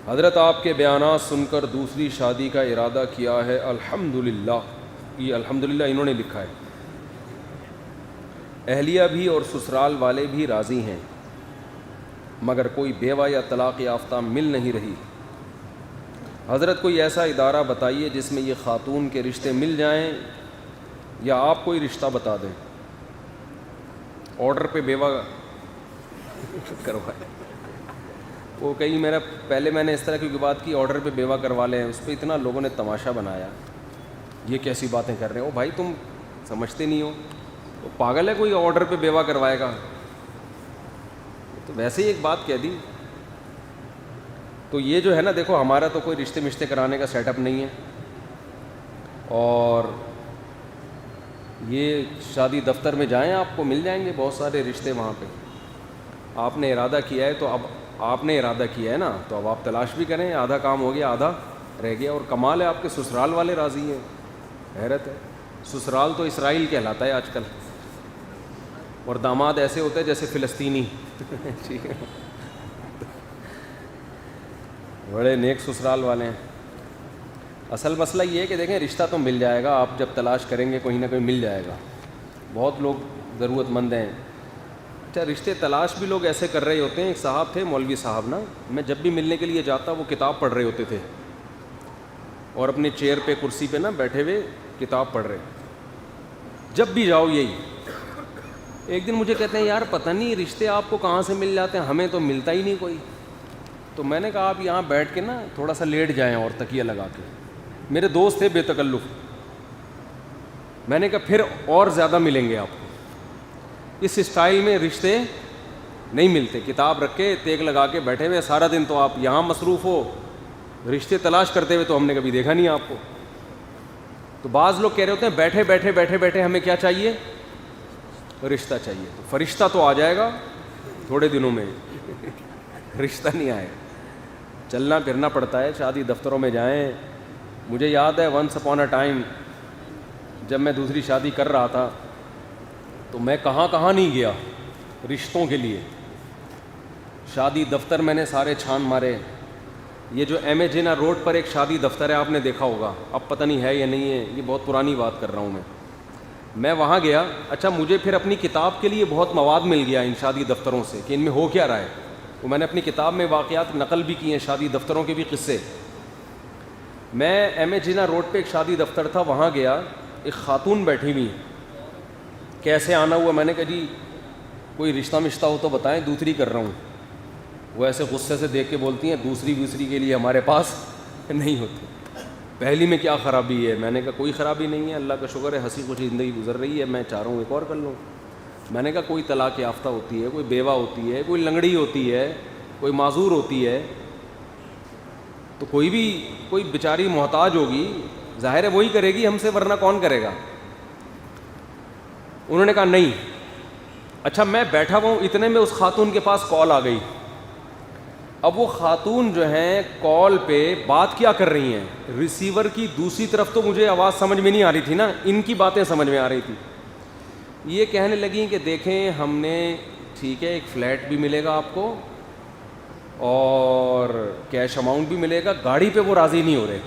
حضرت آپ کے بیانات سن کر دوسری شادی کا ارادہ کیا ہے الحمدللہ. یہ الحمدللہ انہوں نے لکھا ہے. اہلیہ بھی اور سسرال والے بھی راضی ہیں مگر کوئی بیوہ یا طلاق یافتہ مل نہیں رہی. حضرت کوئی ایسا ادارہ بتائیے جس میں یہ خاتون کے رشتے مل جائیں یا آپ کوئی رشتہ بتا دیں. آرڈر پہ بیوہ کروائے. وہ کہیں میں نے اس طرح کی بات کی, آرڈر پہ بیوہ کروا لیں. اس پہ اتنا لوگوں نے تماشا بنایا, یہ کیسی باتیں کر رہے ہیں. او بھائی تم سمجھتے نہیں ہو, وہ پاگل ہے کوئی آرڈر پہ بیوہ کروائے گا. تو ویسے ہی ایک بات کہہ دی. تو یہ جو ہے نا, دیکھو ہمارا تو کوئی رشتے کرانے کا سیٹ اپ نہیں ہے, اور یہ شادی دفتر میں جائیں آپ کو مل جائیں گے بہت سارے رشتے وہاں پہ. آپ نے ارادہ کیا ہے تو اب آپ نے ارادہ کیا ہے نا, تو اب آپ تلاش بھی کریں. آدھا کام ہو گیا, آدھا رہ گیا. اور کمال ہے آپ کے سسرال والے راضی ہیں, حیرت ہے. سسرال تو اسرائیل کہلاتا ہے آج کل, اور داماد ایسے ہوتے ہیں جیسے فلسطینی. ٹھیک ہے, بڑے نیک سسرال والے ہیں. اصل مسئلہ یہ ہے کہ دیکھیں رشتہ تو مل جائے گا, آپ جب تلاش کریں گے کہیں نہ کہیں مل جائے گا. بہت لوگ ضرورت مند ہیں. اچھا, رشتے تلاش بھی لوگ ایسے کر رہے ہوتے ہیں. ایک صاحب تھے, مولوی صاحب نا, میں جب بھی ملنے کے لیے جاتا وہ کتاب پڑھ رہے ہوتے تھے, اور اپنے چیئر پہ کرسی پہ نا بیٹھے ہوئے کتاب پڑھ رہے. جب بھی جاؤ یہی. ایک دن مجھے کہتے ہیں یار پتہ نہیں رشتے آپ کو کہاں سے مل جاتے ہیں, ہمیں تو ملتا ہی نہیں کوئی. تو میں نے کہا آپ یہاں بیٹھ کے نا تھوڑا سا لیٹ جائیں اور تکیہ لگا کے. میرے دوست تھے بے تکلف. میں نے کہا پھر اور زیادہ ملیں گے آپ کو. اس اسٹائل میں رشتے نہیں ملتے. کتاب رکھ کے تیگ لگا کے بیٹھے ہوئے سارا دن, تو آپ یہاں مصروف ہو, رشتے تلاش کرتے ہوئے تو ہم نے کبھی دیکھا نہیں آپ کو. تو بعض لوگ کہہ رہے ہوتے ہیں بیٹھے بیٹھے بیٹھے بیٹھے ہمیں کیا چاہیے, رشتہ چاہیے. تو فرشتہ تو آ جائے گا تھوڑے دنوں میں, رشتہ نہیں آئے. چلنا پھرنا پڑتا ہے, شادی دفتروں میں جائیں. مجھے یاد ہے ونس اپون اے ٹائم جب میں دوسری شادی کر رہا تھا تو میں کہاں کہاں نہیں گیا رشتوں کے لیے. شادی دفتر میں نے سارے چھان مارے. یہ جو ایم اے جینا روڈ پر ایک شادی دفتر ہے, آپ نے دیکھا ہوگا, اب پتہ نہیں ہے یا نہیں ہے, یہ بہت پرانی بات کر رہا ہوں میں وہاں گیا. اچھا, مجھے پھر اپنی کتاب کے لیے بہت مواد مل گیا ان شادی دفتروں سے کہ ان میں ہو کیا رہا ہے. تو میں نے اپنی کتاب میں واقعات نقل بھی کیے ہیں, شادی دفتروں کے بھی قصے. میں ایم اے جینا روڈ پہ ایک شادی دفتر تھا, وہاں گیا. ایک خاتون بیٹھی ہوئی, کیسے آنا ہوا, میں نے کہا جی کوئی رشتہ مشتہ ہو تو بتائیں, دوسری کر رہا ہوں. وہ ایسے غصے سے دیکھ کے بولتی ہیں دوسری کے لیے ہمارے پاس نہیں ہوتی, پہلی میں کیا خرابی ہے. میں نے کہا کوئی خرابی نہیں ہے, اللہ کا شکر ہے, ہنسی خوشی زندگی گزر رہی ہے, میں چاہ رہا ہوں ایک اور کر لوں. میں نے کہا کوئی طلاق یافتہ ہوتی ہے, کوئی بیوہ ہوتی ہے, کوئی لنگڑی ہوتی ہے, کوئی معذور ہوتی ہے, تو کوئی بیچاری محتاج ہوگی, ظاہر ہے وہی کرے گی ہم سے, ورنہ کون کرے گا. انہوں نے کہا نہیں. اچھا, میں بیٹھا ہوا ہوں, اتنے میں اس خاتون کے پاس کال آ گئی. اب وہ خاتون جو ہیں کال پہ بات کیا کر رہی ہیں, ریسیور کی دوسری طرف تو مجھے آواز سمجھ میں نہیں آ رہی تھی نا, ان کی باتیں سمجھ میں آ رہی تھی. یہ کہنے لگیں کہ دیکھیں ہم نے, ٹھیک ہے ایک فلیٹ بھی ملے گا آپ کو اور کیش اماؤنٹ بھی ملے گا, گاڑی پہ وہ راضی نہیں ہو رہے,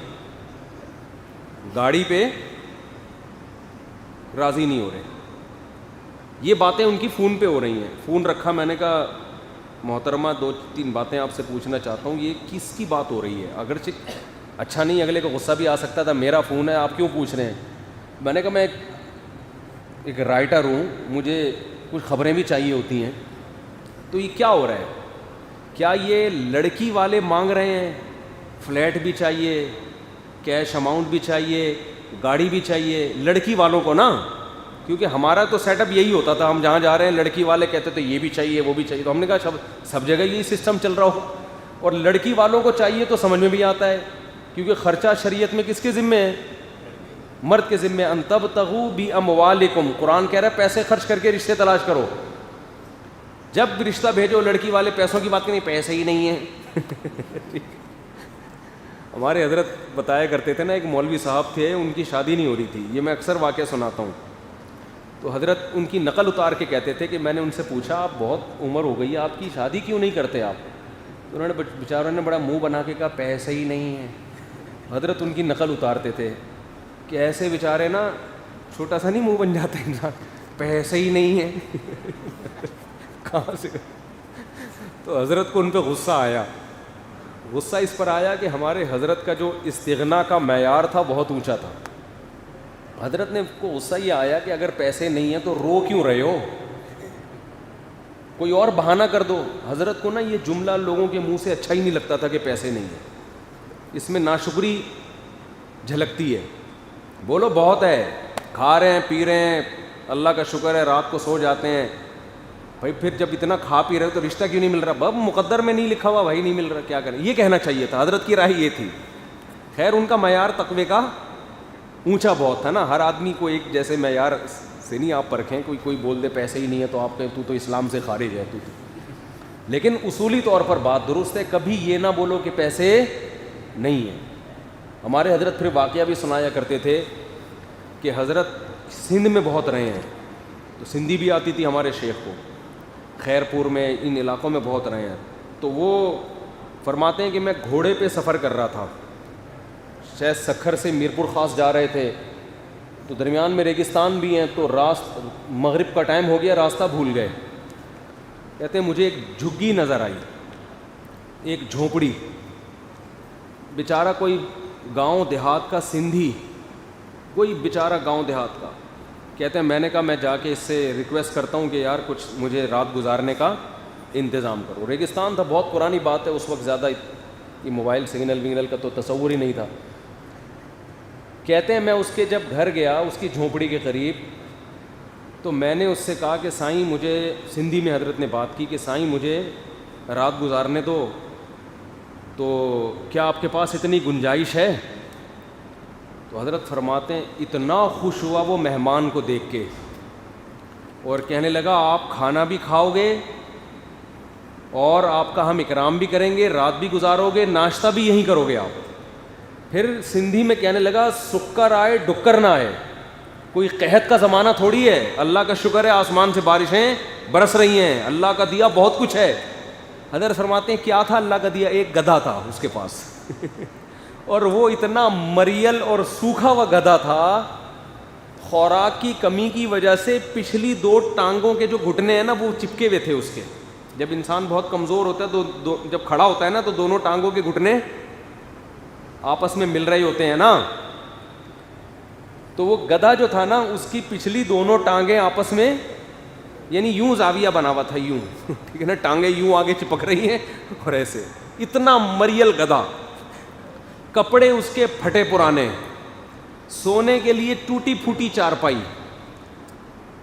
گاڑی پہ راضی نہیں ہو رہے. یہ باتیں ان کی فون پہ ہو رہی ہیں. فون رکھا, میں نے کہا محترمہ 2-3 باتیں آپ سے پوچھنا چاہتا ہوں, یہ کس کی بات ہو رہی ہے. اگرچہ اچھا نہیں, اگلے کو غصہ بھی آ سکتا تھا, میرا فون ہے آپ کیوں پوچھ رہے ہیں. میں نے کہا میں ایک رائٹر ہوں, مجھے کچھ خبریں بھی چاہیے ہوتی ہیں, تو یہ کیا ہو رہا ہے, کیا یہ لڑکی والے مانگ رہے ہیں, فلیٹ بھی چاہیے, کیش اماؤنٹ بھی چاہیے, گاڑی بھی چاہیے, لڑکی والوں کو نا, کیونکہ ہمارا تو سیٹ اپ یہی ہوتا تھا, ہم جہاں جا رہے ہیں لڑکی والے کہتے تھے یہ بھی چاہیے وہ بھی چاہیے. تو ہم نے کہا سب جگہ یہی سسٹم چل رہا ہو, اور لڑکی والوں کو چاہیے تو سمجھ میں بھی آتا ہے, کیونکہ خرچہ شریعت میں کس کے ذمہ ہے, مرد کے ذمہ. ان تبتغوا باموالکم, قرآن کہہ رہا ہے پیسے خرچ کر کے رشتے تلاش کرو. جب رشتہ بھیجو لڑکی والے پیسوں کی بات کریں, پیسے ہی نہیں ہیں. ہمارے حضرت بتایا کرتے تھے نا, ایک مولوی صاحب تھے, ان کی شادی نہیں ہو رہی تھی, یہ میں اکثر واقعہ سناتا ہوں. تو حضرت ان کی نقل اتار کے کہتے تھے کہ میں نے ان سے پوچھا آپ بہت عمر ہو گئی ہے, آپ کی شادی کیوں نہیں کرتے آپ. انہوں نے بیچاروں نے بڑا منہ بنا کے کہا پیسے ہی نہیں ہیں. حضرت ان کی نقل اتارتے تھے کہ ایسے بیچارے نا چھوٹا سا نہیں منہ بن جاتا انسان, پیسے ہی نہیں ہیں کہاں سے. تو حضرت کو ان پہ غصہ آیا. غصہ اس پر آیا کہ ہمارے حضرت کا جو استغنا کا معیار تھا بہت اونچا تھا. حضرت نے کو غصہ یہ آیا کہ اگر پیسے نہیں ہیں تو رو کیوں رہے ہو, کوئی اور بہانہ کر دو. حضرت کو نا یہ جملہ لوگوں کے منہ سے اچھا ہی نہیں لگتا تھا کہ پیسے نہیں ہیں, اس میں ناشکری جھلکتی ہے. بولو بہت ہے, کھا رہے ہیں پی رہے ہیں, اللہ کا شکر ہے, رات کو سو جاتے ہیں. بھائی پھر جب اتنا کھا پی رہے ہو تو رشتہ کیوں نہیں مل رہا؟ بب مقدر میں نہیں لکھا ہوا بھائی, نہیں مل رہا, کیا کریں. یہ کہنا چاہیے تھا, حضرت کی رائے یہ تھی. خیر ان کا معیار تقوی کا اونچا بہت تھا نا, ہر آدمی کو ایک جیسے معیار سے نہیں آپ پرکھیں. کوئی بول دے پیسے ہی نہیں ہے تو آپ کہیں تو اسلام سے خارج ہے تو. لیکن اصولی طور پر بات درست ہے, کبھی یہ نہ بولو کہ پیسے نہیں ہیں. ہمارے حضرت پھر واقعہ بھی سنایا کرتے تھے کہ حضرت سندھ میں بہت رہے ہیں, تو سندھی بھی آتی تھی ہمارے شیخ کو, خیر پور میں ان علاقوں میں بہت رہے ہیں. تو وہ فرماتے ہیں کہ میں گھوڑے پہ سفر کر رہا تھا, شاید سکھر سے میرپور خاص جا رہے تھے, تو درمیان میں ریگستان بھی ہیں, تو مغرب کا ٹائم ہو گیا, راستہ بھول گئے. کہتے ہیں مجھے ایک جھگی نظر آئی, ایک جھونپڑی, بیچارہ کوئی گاؤں دیہات کا سندھی, کوئی بیچارہ گاؤں دیہات کا. کہتے ہیں میں نے کہا میں جا کے اس سے ریکویسٹ کرتا ہوں کہ یار کچھ مجھے رات گزارنے کا انتظام کرو. ریگستان تھا, بہت پرانی بات ہے, اس وقت زیادہ یہ موبائل سگنل وگنل کا تو تصور ہی نہیں تھا. کہتے ہیں میں اس کے جب گھر گیا اس کی جھونپڑی کے قریب, تو میں نے اس سے کہا کہ سائیں مجھے, سندھی میں حضرت نے بات کی کہ سائیں مجھے رات گزارنے دو, تو کیا آپ کے پاس اتنی گنجائش ہے؟ تو حضرت فرماتے ہیں اتنا خوش ہوا وہ مہمان کو دیکھ کے, اور کہنے لگا آپ کھانا بھی کھاؤ گے اور آپ کا ہم اکرام بھی کریں گے, رات بھی گزارو گے, ناشتہ بھی یہیں کرو گے آپ. پھر سندھی میں کہنے لگا سکر آئے ڈکر نہ آئے, کوئی قحط کا زمانہ تھوڑی ہے, اللہ کا شکر ہے آسمان سے بارشیں برس رہی ہیں, اللہ کا دیا بہت کچھ ہے. حضرت فرماتے ہیں کیا تھا اللہ کا دیا؟ ایک گدھا تھا اس کے پاس اور وہ اتنا مریل اور سوکھا ہوا گدھا تھا, خوراک کی کمی کی وجہ سے پچھلی 2 ٹانگوں کے جو گھٹنے ہیں نا وہ چپکے ہوئے تھے اس کے. جب انسان بہت کمزور ہوتا ہے تو جب کھڑا ہوتا ہے نا تو دونوں ٹانگوں کے گھٹنے آپس میں مل رہے ہوتے ہیں نا, تو وہ گدھا جو تھا نا اس کی پچھلی دونوں ٹانگیں آپس میں یعنی یوں زاویہ بنا ہوا تھا, یوں ٹھیک ہے نا, ٹانگیں یوں آگے چپک رہی ہیں اور ایسے. اتنا مریل گدھا, کپڑے اس کے پھٹے پرانے, سونے کے لیے ٹوٹی پھوٹی چارپائی,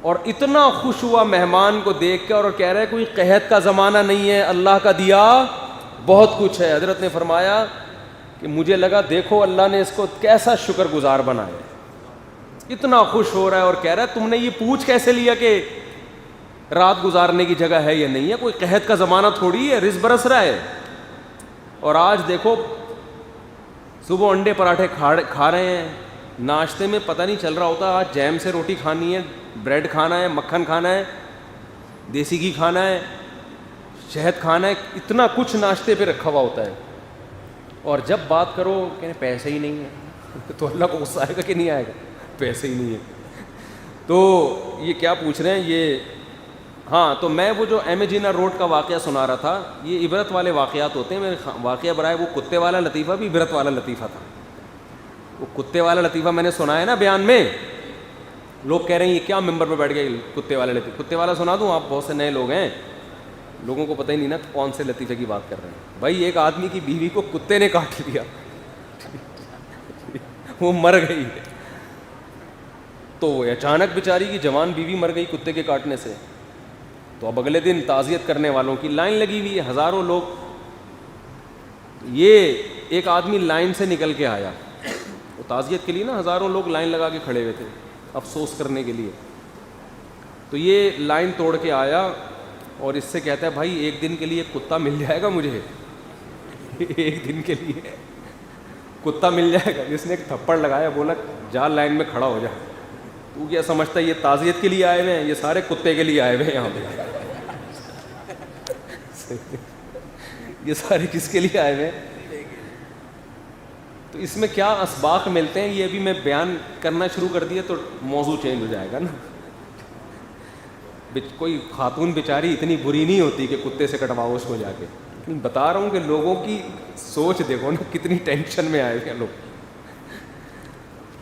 اور اتنا خوش ہوا مہمان کو دیکھ کے اور کہہ رہے کوئی قحط کا زمانہ نہیں ہے, اللہ کا دیا بہت کچھ ہے. حضرت نے فرمایا کہ مجھے لگا دیکھو اللہ نے اس کو کیسا شکر گزار بنایا, اتنا خوش ہو رہا ہے اور کہہ رہا ہے تم نے یہ پوچھ کیسے لیا کہ رات گزارنے کی جگہ ہے یا نہیں ہے, کوئی قحط کا زمانہ تھوڑی ہے, رزق برس رہا ہے. اور آج دیکھو صبح انڈے پراٹھے کھا رہے ہیں, ناشتے میں پتہ نہیں چل رہا ہوتا آج جیم سے روٹی کھانی ہے, بریڈ کھانا ہے, مکھن کھانا ہے, دیسی گھی کھانا ہے, شہد کھانا ہے, اتنا کچھ ناشتے پہ رکھا ہوا ہوتا ہے. اور جب بات کرو کہ پیسے ہی نہیں ہے تو اللہ کو غصہ آئے گا کہ نہیں آئے گا؟ پیسے ہی نہیں ہے. تو یہ کیا پوچھ رہے ہیں یہ, ہاں تو میں وہ جو ایم اے جینا روڈ کا واقعہ سنا رہا تھا, یہ عبرت والے واقعات ہوتے ہیں. میرے واقعہ برائے وہ کتے والا لطیفہ بھی عبرت والا لطیفہ تھا. وہ کتے والا لطیفہ میں نے سنا ہے نا بیان میں, لوگ کہہ رہے ہیں یہ کیا ممبر پہ بیٹھ گئے کتے والا لطیفہ. کتے والا سنا دوں, آپ بہت سے نئے لوگ ہیں, لوگوں کو پتہ ہی نہیں نا کون سے لطیفے کی بات کر رہے ہیں. بھائی ایک آدمی کی بیوی کو کتے نے کاٹ لیا, وہ مر گئی, تو اچانک بیچاری کی جوان بیوی مر گئی کتے کے کاٹنے سے. تو اب اگلے دن تعزیت کرنے والوں کی لائن لگی ہوئی ہے, ہزاروں لوگ. یہ ایک آدمی لائن سے نکل کے آیا, وہ تعزیت کے لیے نا ہزاروں لوگ لائن لگا کے کھڑے ہوئے تھے افسوس کرنے کے لیے. تو یہ لائن توڑ کے آیا اور اس سے کہتا ہے بھائی ایک دن کے لیے کتا مل جائے گا مجھے, ایک دن کے لیے کتا مل جائے گا. جس نے ایک تھپڑ لگایا, بولا جا لائن میں کھڑا ہو جا. تو کیا سمجھتا ہے یہ تعزیت کے لیے آئے ہوئے ہیں, یہ سارے کتے کے لیے آئے ہوئے ہیں یہاں پہ. یہ سارے کس کے لیے آئے ہوئے ہیں؟ تو اس میں کیا اسباق ملتے ہیں یہ بھی میں بیان کرنا شروع کر دیا تو موضوع چینج ہو جائے گا نا. کوئی خاتون بیچاری اتنی بری نہیں ہوتی کہ کتے سے کٹواؤ اس کو جا کے. بتا رہا ہوں کہ لوگوں کی سوچ دیکھو نا کتنی ٹینشن میں آئے ہوئے لوگ.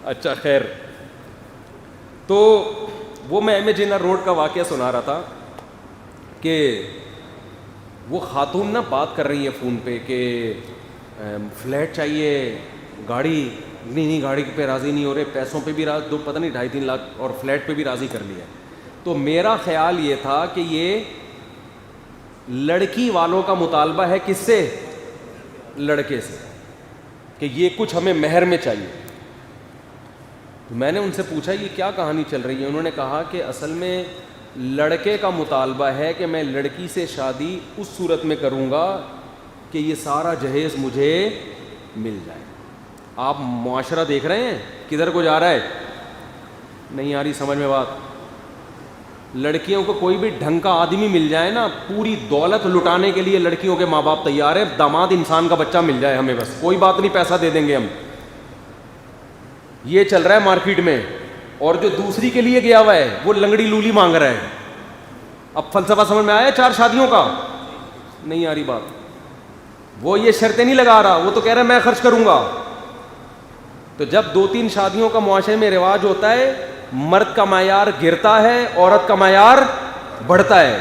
اچھا خیر, تو وہ میں ایم اے جنر روڈ کا واقعہ سنا رہا تھا کہ وہ خاتون نا بات کر رہی ہے فون پہ کہ فلیٹ چاہیے, گاڑی نہیں گاڑی پہ راضی نہیں ہو رہے, پیسوں پہ بھی دو پتہ نہیں 2.5-3 لاکھ اور فلیٹ پہ بھی راضی کر لیا. تو میرا خیال یہ تھا کہ یہ لڑکی والوں کا مطالبہ ہے کس سے؟ لڑکے سے, کہ یہ کچھ ہمیں مہر میں چاہیے. تو میں نے ان سے پوچھا یہ کیا کہانی چل رہی ہے؟ انہوں نے کہا کہ اصل میں لڑکے کا مطالبہ ہے کہ میں لڑکی سے شادی اس صورت میں کروں گا کہ یہ سارا جہیز مجھے مل جائے. آپ معاشرہ دیکھ رہے ہیں کدھر کو جا رہا ہے؟ نہیں آ رہی سمجھ میں بات؟ لڑکیوں کو کوئی بھی ڈھنگ کا آدمی مل جائے نا, پوری دولت لٹانے کے لیے لڑکیوں کے ماں باپ تیار ہیں. داماد انسان کا بچہ مل جائے ہمیں بس, کوئی بات نہیں, پیسہ دے دیں گے ہم. یہ چل رہا ہے مارکیٹ میں. اور جو دوسری کے لیے گیا ہوا ہے وہ لنگڑی لولی مانگ رہا ہے. اب فلسفہ سمجھ میں آیا 4 شادیوں کا؟ نہیں آ رہی بات. وہ یہ شرطیں نہیں لگا رہا, وہ تو کہہ رہا ہے میں خرچ کروں گا. تو جب 2-3 شادیوں کا معاشرے میں رواج ہوتا ہے, مرد کا معیار گرتا ہے, عورت کا معیار بڑھتا ہے.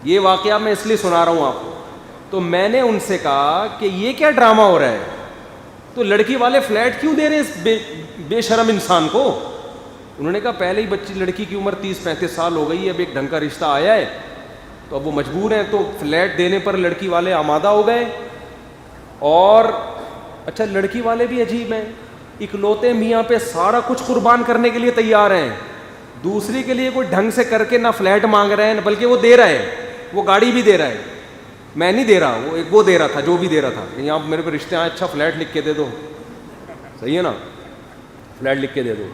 یہ واقعہ میں اس لیے سنا رہا ہوں آپ کو. تو میں نے ان سے کہا کہ یہ کیا ڈرامہ ہو رہا ہے؟ تو لڑکی والے فلیٹ کیوں دے رہے ہیں اس بے شرم انسان کو؟ انہوں نے کہا پہلے ہی بچی لڑکی کی عمر 30-35 سال ہو گئی ہے, اب ایک ڈھنگ کا رشتہ آیا ہے تو اب وہ مجبور ہیں, تو فلیٹ دینے پر لڑکی والے آمادہ ہو گئے. اور اچھا لڑکی والے بھی عجیب ہیں, اکلوتے میاں پہ سارا کچھ قربان کرنے کے لیے تیار ہیں. دوسری کے لیے کوئی ڈھنگ سے کر کے نہ فلیٹ مانگ رہے ہیں, بلکہ وہ دے رہا ہے, وہ گاڑی بھی دے رہا ہے. میں نہیں دے رہا, وہ دے رہا تھا, جو بھی دے رہا تھا کہ یہاں میرے پہ رشتے آئے, اچھا فلیٹ لکھ کے دے دو, صحیح ہے نا, فلیٹ لکھ کے دے دو.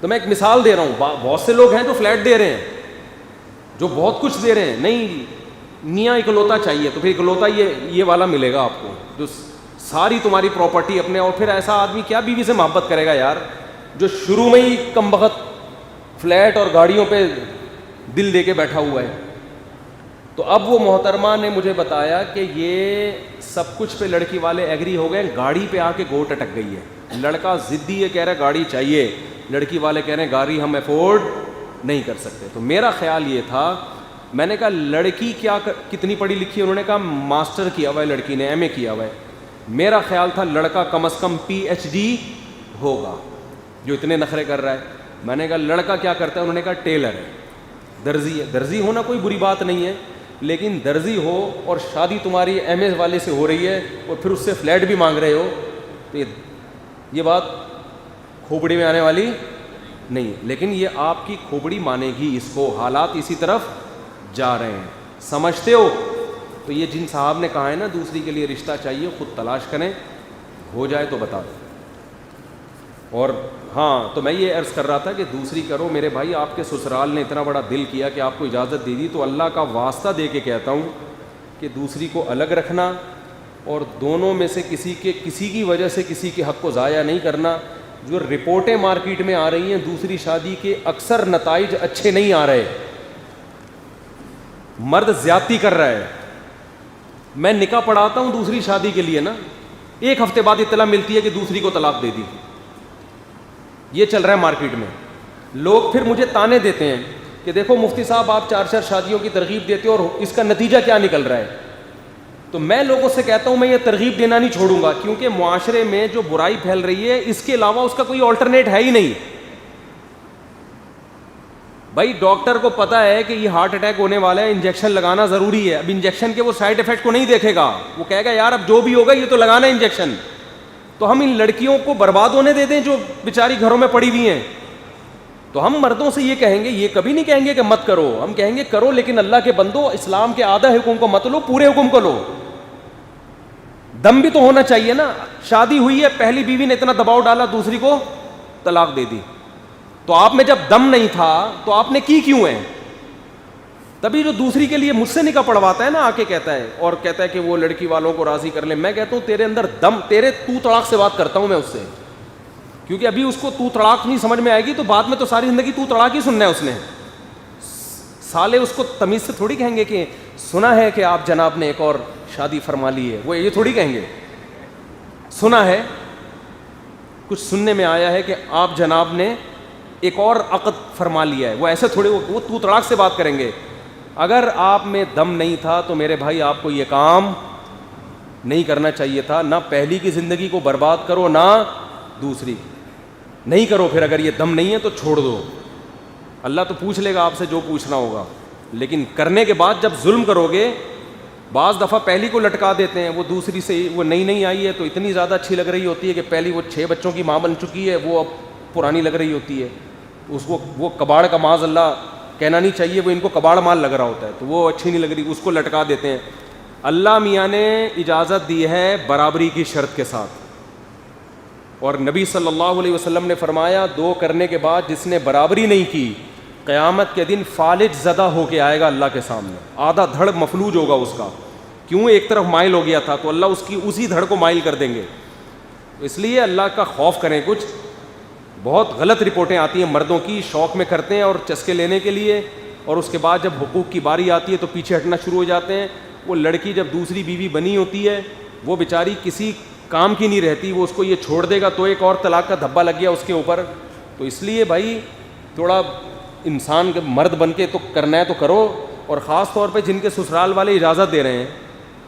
تو میں ایک مثال دے رہا ہوں, بہت سے لوگ ہیں جو فلیٹ دے رہے ہیں, جو بہت کچھ دے رہے ہیں. نہیں میاں اکلوتا چاہیے, تو پھر اکلوتا یہ والا ملے گا آپ کو جو ساری تمہاری پراپرٹی اپنے. اور پھر ایسا آدمی کیا بیوی سے محبت کرے گا یار, جو شروع میں ہی کم بخت فلیٹ اور گاڑیوں پہ دل دے کے بیٹھا ہوا ہے. تو اب وہ محترمہ نے مجھے بتایا کہ یہ سب کچھ پہ لڑکی والے ایگری ہو گئے, گاڑی پہ آ کے گوٹ اٹک گئی ہے. لڑکا ضدی ہے, کہہ رہا ہے گاڑی چاہیے, لڑکی والے کہہ رہے ہیں گاڑی ہم افورڈ نہیں کر سکتے. تو میرا خیال یہ تھا, میں نے کہا لڑکی کیا کتنی پڑھی لکھی ہے؟ انہوں نے کہا ماسٹر کیا ہوا ہے لڑکی نے, ایم اے کیا ہوا ہے. میرا خیال تھا لڑکا کم از کم PhD ہوگا جو اتنے نخرے کر رہا ہے. میں نے کہا لڑکا کیا کرتا ہے؟ انہوں نے کہا ٹیلر ہے, درزی ہے. درزی ہونا کوئی بری بات نہیں ہے, لیکن درزی ہو اور شادی تمہاری ایم اے والے سے ہو رہی ہے اور پھر اس سے فلیٹ بھی مانگ رہے ہو, تو یہ بات کھوپڑی میں آنے والی نہیں. لیکن یہ آپ کی کھوپڑی مانے گی اس کو, حالات اسی طرف جا رہے ہیں, سمجھتے ہو؟ تو یہ جن صاحب نے کہا ہے نا دوسری کے لیے رشتہ چاہیے, خود تلاش کریں, ہو جائے تو بتا دو. اور ہاں, تو میں یہ عرض کر رہا تھا کہ دوسری کرو میرے بھائی, آپ کے سسرال نے اتنا بڑا دل کیا کہ آپ کو اجازت دے دی, تو اللہ کا واسطہ دے کے کہتا ہوں کہ دوسری کو الگ رکھنا, اور دونوں میں سے کسی کی وجہ سے کسی کے حق کو ضائع نہیں کرنا. جو رپورٹیں مارکیٹ میں آ رہی ہیں دوسری شادی کے, اکثر نتائج اچھے نہیں آ رہے, مرد زیادتی کر رہا ہے. میں نکاح پڑھاتا ہوں دوسری شادی کے لیے نا, 1 ہفتے بعد اطلاع ملتی ہے کہ دوسری کو طلاق دے دی. یہ چل رہا ہے مارکیٹ میں. لوگ پھر مجھے تانے دیتے ہیں کہ دیکھو مفتی صاحب آپ 4 شادیوں کی ترغیب دیتے ہو اور اس کا نتیجہ کیا نکل رہا ہے. تو میں لوگوں سے کہتا ہوں میں یہ ترغیب دینا نہیں چھوڑوں گا, کیونکہ معاشرے میں جو برائی پھیل رہی ہے اس کے علاوہ اس کا کوئی آلٹرنیٹ ہے ہی نہیں. بھائی ڈاکٹر کو پتا ہے کہ یہ ہارٹ اٹیک ہونے والا ہے, انجیکشن لگانا ضروری ہے. اب انجیکشن کے وہ سائڈ افیکٹ کو نہیں دیکھے گا, وہ کہے گا یار اب جو بھی ہوگا یہ تو لگانا ہے انجیکشن. تو ہم ان لڑکیوں کو برباد ہونے دے دیں جو بیچاری گھروں میں پڑی ہوئی ہیں. تو ہم مردوں سے یہ کہیں گے, یہ کبھی نہیں کہیں گے کہ مت کرو, ہم کہیں گے کرو, لیکن اللہ کے بندو اسلام کے آدھا حکم کو مت لو, پورے حکم کو لو. دم بھی تو ہونا چاہیے نا. شادی ہوئی ہے, پہلی بیوی نے اتنا دباؤ ڈالا, دوسری کو طلاق دے دی. تو آپ میں جب دم نہیں تھا تو آپ نے کی کیوں ہے؟ تبھی جو دوسری کے لیے مجھ سے نکاح پڑھواتا ہے نا آ کے کہتا ہے اور کہتا ہے کہ وہ لڑکی والوں کو راضی کر لے, میں کہتا ہوں تیرے اندر دم, تیرے تو تڑاک سے بات کرتا ہوں میں اس سے, کیونکہ ابھی اس کو تو تڑاک نہیں سمجھ میں آئے گی تو بعد میں تو ساری زندگی تو تڑاک ہی سننا ہے اس نے. سالے اس کو تمیز سے تھوڑی کہیں گے کہ سنا ہے کہ آپ جناب نے ایک اور شادی فرما لی ہے, وہ یہ تھوڑی کہیں گے سنا ہے, کچھ سننے میں آیا ہے کہ آپ جناب نے ایک اور عقد فرما لیا ہے, وہ ایسے تھوڑے وہ تو تڑاک سے بات کریں گے. اگر آپ میں دم نہیں تھا تو میرے بھائی آپ کو یہ کام نہیں کرنا چاہیے تھا, نہ پہلی کی زندگی کو برباد کرو نہ دوسری نہیں کرو. پھر اگر یہ دم نہیں ہے تو چھوڑ دو, اللہ تو پوچھ لے گا آپ سے جو پوچھنا ہوگا, لیکن کرنے کے بعد جب ظلم کرو گے, بعض دفعہ پہلی کو لٹکا دیتے ہیں, وہ دوسری سے وہ نئی آئی ہے تو اتنی زیادہ اچھی لگ رہی ہوتی ہے کہ پہلی وہ 6 بچوں کی ماں بن چکی ہے, وہ اب پرانی لگ رہی ہوتی ہے, اس کو وہ کباڑ کا معاذ اللہ کہنا نہیں چاہیے, وہ ان کو کباڑ مال لگ رہا ہوتا ہے تو وہ اچھی نہیں لگ رہی, اس کو لٹکا دیتے ہیں. اللہ میاں نے اجازت دی ہے برابری کی شرط کے ساتھ, اور نبی صلی اللہ علیہ وسلم نے فرمایا 2 کرنے کے بعد جس نے برابری نہیں کی قیامت کے دن فالج زدہ ہو کے آئے گا اللہ کے سامنے, آدھا دھڑ مفلوج ہوگا اس کا, کیوں ایک طرف مائل ہو گیا تھا تو اللہ اس کی اسی دھڑ کو مائل کر دیں گے. اس لیے اللہ کا خوف کریں. کچھ بہت غلط رپورٹیں آتی ہیں مردوں کی, شوق میں کرتے ہیں اور چسکے لینے کے لیے, اور اس کے بعد جب حقوق کی باری آتی ہے تو پیچھے ہٹنا شروع ہو جاتے ہیں. وہ لڑکی جب دوسری بیوی بنی ہوتی ہے وہ بیچاری کسی کام کی نہیں رہتی, وہ اس کو یہ چھوڑ دے گا تو ایک اور طلاق کا دھبا لگ گیا اس کے اوپر. تو اس لیے بھائی تھوڑا انسان کے مرد بن کے تو کرنا ہے تو کرو, اور خاص طور پہ جن کے سسرال والے اجازت دے رہے ہیں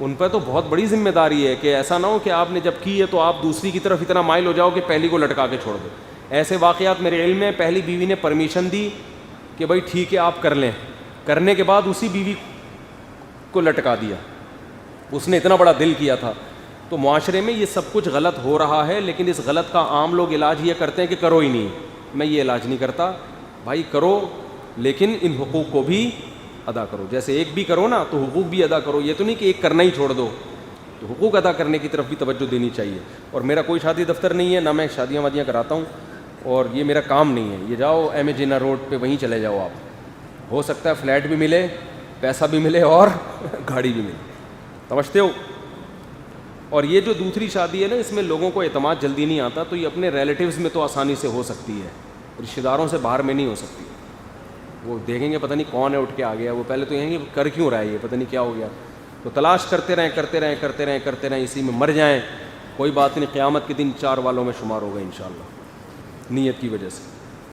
ان پہ تو بہت بڑی ذمہ داری ہے کہ ایسا نہ ہو کہ آپ نے جب کی ہے تو آپ دوسری کی طرف اتنا مائل ہو جاؤ کہ پہلی کو لٹکا کے چھوڑ دو. ایسے واقعات میرے علم میں پہلی بیوی نے پرمیشن دی کہ بھائی ٹھیک ہے آپ کر لیں, کرنے کے بعد اسی بیوی کو لٹکا دیا, اس نے اتنا بڑا دل کیا تھا. تو معاشرے میں یہ سب کچھ غلط ہو رہا ہے, لیکن اس غلط کا عام لوگ علاج یہ کرتے ہیں کہ کرو ہی نہیں. میں یہ علاج نہیں کرتا بھائی, کرو لیکن ان حقوق کو بھی ادا کرو. جیسے ایک بھی کرو نا تو حقوق بھی ادا کرو, یہ تو نہیں کہ ایک کرنا ہی چھوڑ دو, تو حقوق ادا کرنے کی طرف بھی توجہ دینی چاہیے. اور میرا کوئی شادی دفتر نہیں ہے, نہ میں شادیاں وادیاں کراتا ہوں, اور یہ میرا کام نہیں ہے. یہ جاؤ ایم اے جینا روڈ پہ وہیں چلے جاؤ آپ, ہو سکتا ہے فلیٹ بھی ملے, پیسہ بھی ملے اور گاڑی بھی ملے, سمجھتے ہو. اور یہ جو دوسری شادی ہے نا اس میں لوگوں کو اعتماد جلدی نہیں آتا, تو یہ اپنے ریلیٹیوز میں تو آسانی سے ہو سکتی ہے, رشتہ داروں سے باہر میں نہیں ہو سکتی. وہ دیکھیں گے پتہ نہیں کون ہے اٹھ کے آ گیا, وہ پہلے تو کہیں گے کر کیوں رہا ہے یہ, پتہ نہیں کیا ہو گیا. تو تلاش کرتے رہیں, اسی میں مر جائیں, کوئی بات نہیں, قیامت کے دن 4 والوں میں شمار ہوگا انشاءاللہ نیت کی وجہ سے.